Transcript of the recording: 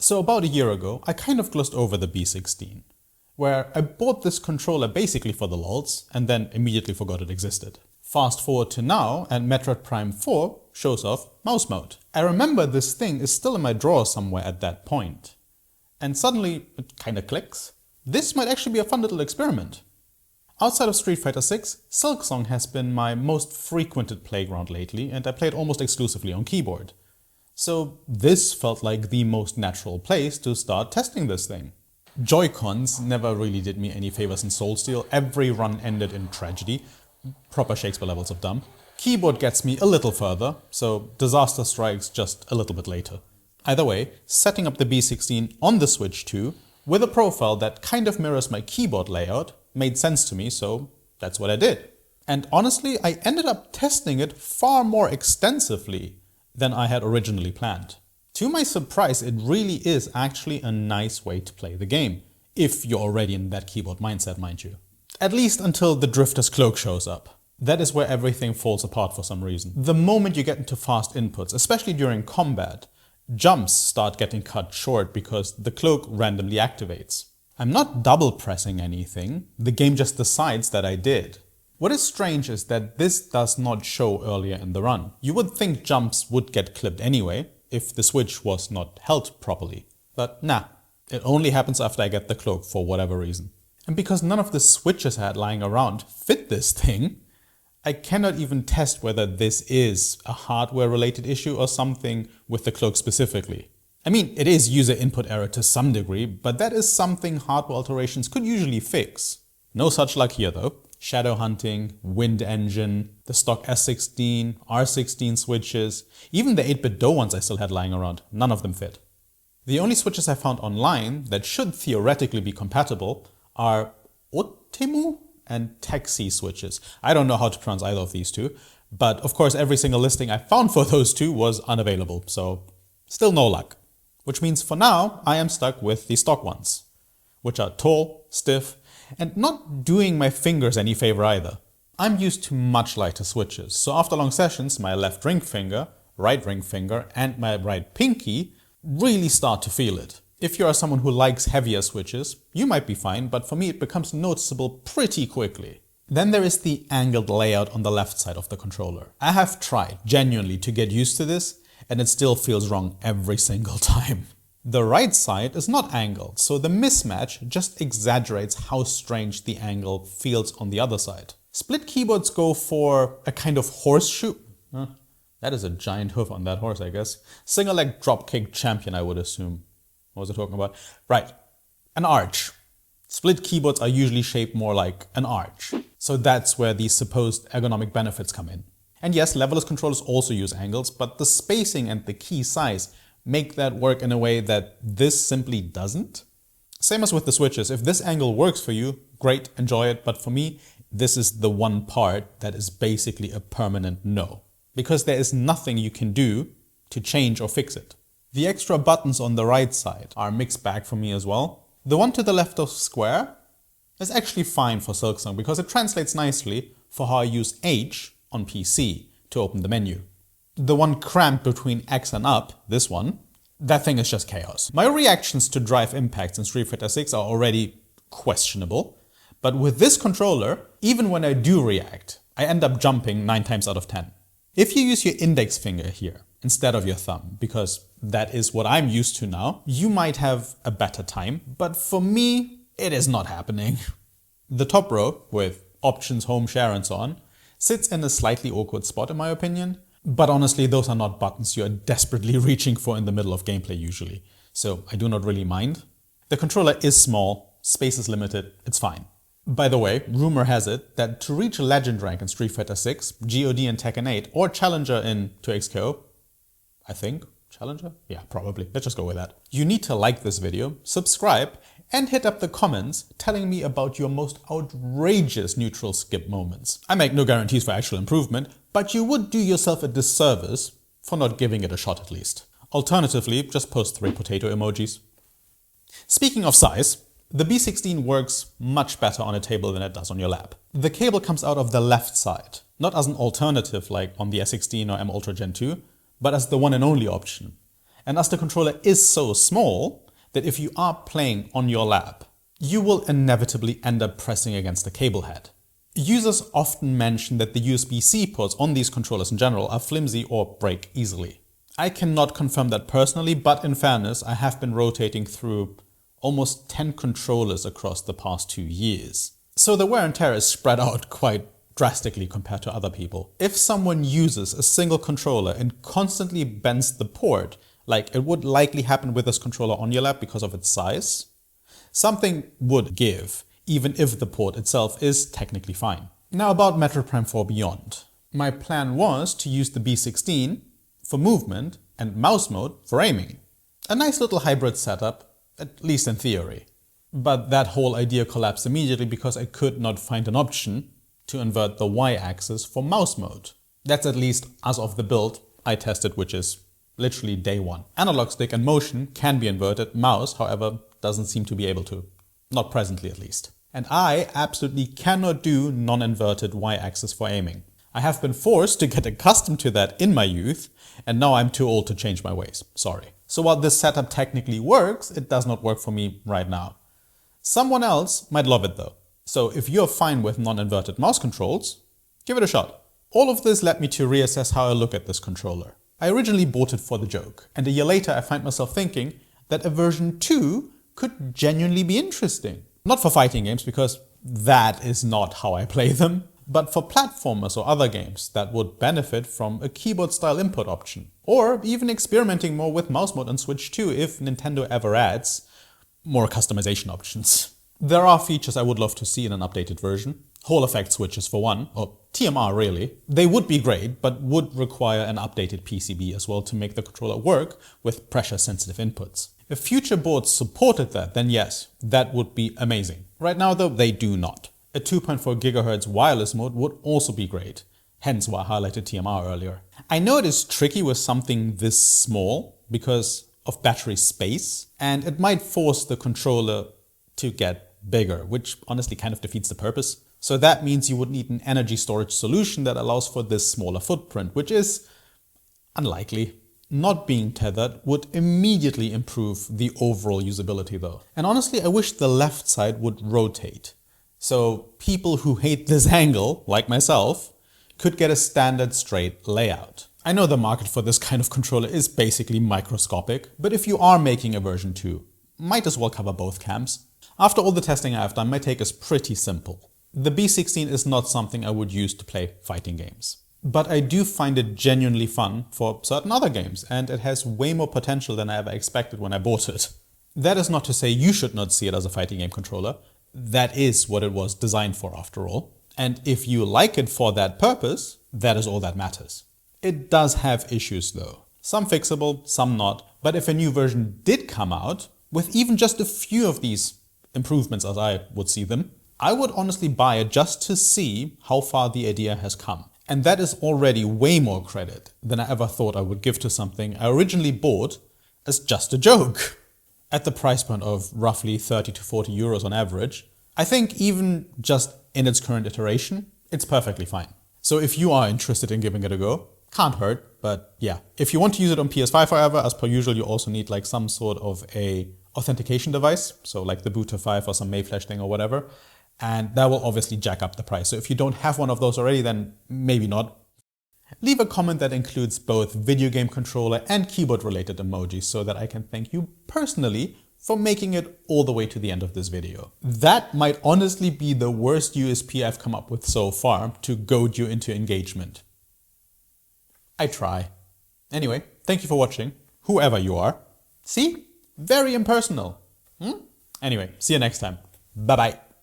So about a year ago, I kind of glossed over the B16, where I bought this controller basically for the lols and then immediately forgot it existed. Fast forward to now and Metroid Prime 4 shows off mouse mode. I remember this thing is still in my drawer somewhere at that point. And suddenly it kinda clicks. This might actually be a fun little experiment. Outside of Street Fighter 6, Silksong has been my most frequented playground lately and I played almost exclusively on keyboard. So this felt like the most natural place to start testing this thing. Joycons never really did me any favors in Soulsteel. Every run ended in tragedy. Proper Shakespeare levels of dumb. Keyboard gets me a little further, so disaster strikes just a little bit later. Either way, setting up the B16 on the Switch 2 with a profile that kind of mirrors my keyboard layout made sense to me, so that's what I did. And honestly, I ended up testing it far more extensively than I had originally planned. To my surprise, it really is actually a nice way to play the game, if you're already in that keyboard mindset, mind you. At least until the Drifter's Cloak shows up. That is where everything falls apart for some reason. The moment you get into fast inputs, especially during combat, jumps start getting cut short because the cloak randomly activates. I'm not double pressing anything, the game just decides that I did. What is strange is that this does not show earlier in the run. You would think jumps would get clipped anyway, if the switch was not held properly. But nah, it only happens after I get the cloak for whatever reason. And because none of the switches I had lying around fit this thing, I cannot even test whether this is a hardware related issue or something with the cloak specifically. I mean, it is user input error to some degree, but that is something hardware alterations could usually fix. No such luck here though. Shadow hunting, wind engine, the stock S16, R16 switches, even the 8-bit DOE ones I still had lying around, none of them fit. The only switches I found online that should theoretically be compatible are Outemu and Tecsee switches. I don't know how to pronounce either of these two, but of course every single listing I found for those two was unavailable, so still no luck. Which means for now I am stuck with the stock ones, which are tall, stiff, and not doing my fingers any favor either. I'm used to much lighter switches, so after long sessions my left ring finger, right ring finger and my right pinky really start to feel it. If you are someone who likes heavier switches, you might be fine, but for me it becomes noticeable pretty quickly. Then there is the angled layout on the left side of the controller. I have tried genuinely to get used to this and it still feels wrong every single time. The right side is not angled, so the mismatch just exaggerates how strange the angle feels on the other side. Split keyboards go for a kind of horseshoe. That is a giant hoof on that horse, I guess. Single leg dropkick champion, I would assume. What was I talking about? Right, an arch. Split keyboards are usually shaped more like an arch. So that's where the supposed ergonomic benefits come in. And yes, leverless controllers also use angles, but the spacing and the key size make that work in a way that this simply doesn't. Same as with the switches, if this angle works for you, great, enjoy it, but for me, this is the one part that is basically a permanent no. Because there is nothing you can do to change or fix it. The extra buttons on the right side are a mixed bag for me as well. The one to the left of square is actually fine for Silksong because it translates nicely for how I use H on PC to open the menu. The one cramped between X and up, this one, that thing is just chaos. My reactions to drive impacts in Street Fighter 6 are already questionable, but with this controller, even when I do react, I end up jumping 9 times out of 10. If you use your index finger here instead of your thumb, because that is what I'm used to now, you might have a better time, but for me, it is not happening. The top row, with options, home, share and so on, sits in a slightly awkward spot in my opinion. But honestly, those are not buttons you are desperately reaching for in the middle of gameplay usually, so I do not really mind. The controller is small, space is limited, it's fine. By the way, rumor has it that to reach Legend rank in Street Fighter 6, GOD in Tekken 8, or Challenger in 2XKO, I think, Challenger? Yeah, probably, let's just go with that. You need to like this video, subscribe, and hit up the comments telling me about your most outrageous neutral skip moments. I make no guarantees for actual improvement, but you would do yourself a disservice for not giving it a shot at least. Alternatively, just post 3 potato emojis. Speaking of size, the B16 works much better on a table than it does on your lap. The cable comes out of the left side, not as an alternative like on the S16 or M Ultra Gen 2, but as the one and only option. And as the controller is so small that if you are playing on your lap, you will inevitably end up pressing against the cable head. Users often mention that the USB-C ports on these controllers in general are flimsy or break easily. I cannot confirm that personally, but in fairness, I have been rotating through almost 10 controllers across the past 2 years. So the wear and tear is spread out quite drastically compared to other people. If someone uses a single controller and constantly bends the port, like it would likely happen with this controller on your lap because of its size, something would give, even if the port itself is technically fine. Now about Metroid Prime 4 Beyond. My plan was to use the B16 for movement and mouse mode for aiming. A nice little hybrid setup, at least in theory. But that whole idea collapsed immediately because I could not find an option to invert the Y-axis for mouse mode. That's at least as of the build I tested, which is literally day one. Analog stick and motion can be inverted, mouse, however, doesn't seem to be able to. Not presently at least. And I absolutely cannot do non-inverted Y-axis for aiming. I have been forced to get accustomed to that in my youth, and now I'm too old to change my ways. Sorry. So while this setup technically works, it does not work for me right now. Someone else might love it though. So if you're fine with non-inverted mouse controls, give it a shot. All of this led me to reassess how I look at this controller. I originally bought it for the joke, and a year later I find myself thinking that a version 2 could genuinely be interesting. Not for fighting games, because that is not how I play them, but for platformers or other games that would benefit from a keyboard-style input option. Or even experimenting more with mouse mode on Switch 2 if Nintendo ever adds more customization options. There are features I would love to see in an updated version. Hall effect switches for one, or TMR really. They would be great, but would require an updated PCB as well to make the controller work with pressure-sensitive inputs. If future boards supported that, then yes, that would be amazing. Right now though, they do not. A 2.4 GHz wireless mode would also be great, hence why I highlighted TMR earlier. I know it is tricky with something this small because of battery space, and it might force the controller to get bigger, which honestly kind of defeats the purpose. So that means you would need an energy storage solution that allows for this smaller footprint, which is unlikely. Not being tethered would immediately improve the overall usability though. And honestly, I wish the left side would rotate. So people who hate this angle, like myself, could get a standard straight layout. I know the market for this kind of controller is basically microscopic, but if you are making a version 2, might as well cover both camps. After all the testing I have done, my take is pretty simple. The B16 is not something I would use to play fighting games. But I do find it genuinely fun for certain other games, and it has way more potential than I ever expected when I bought it. That is not to say you should not see it as a fighting game controller. That is what it was designed for after all. And if you like it for that purpose, that is all that matters. It does have issues though. Some fixable, some not. But if a new version did come out, with even just a few of these improvements as I would see them, I would honestly buy it just to see how far the idea has come. And that is already way more credit than I ever thought I would give to something I originally bought as just a joke. At the price point of roughly 30 to 40 euros on average, I think even just in its current iteration, it's perfectly fine. So if you are interested in giving it a go, can't hurt, but yeah. If you want to use it on PS5 however, as per usual, you also need like some sort of a authentication device, so like the Boot 5 or some Mayflash thing or whatever. And that will obviously jack up the price. So if you don't have one of those already, then maybe not. Leave a comment that includes both video game controller and keyboard related emojis so that I can thank you personally for making it all the way to the end of this video. That might honestly be the worst USP I've come up with so far to goad you into engagement. I try. Anyway, thank you for watching, whoever you are. See? Very impersonal. Anyway, see you next time. Bye-bye.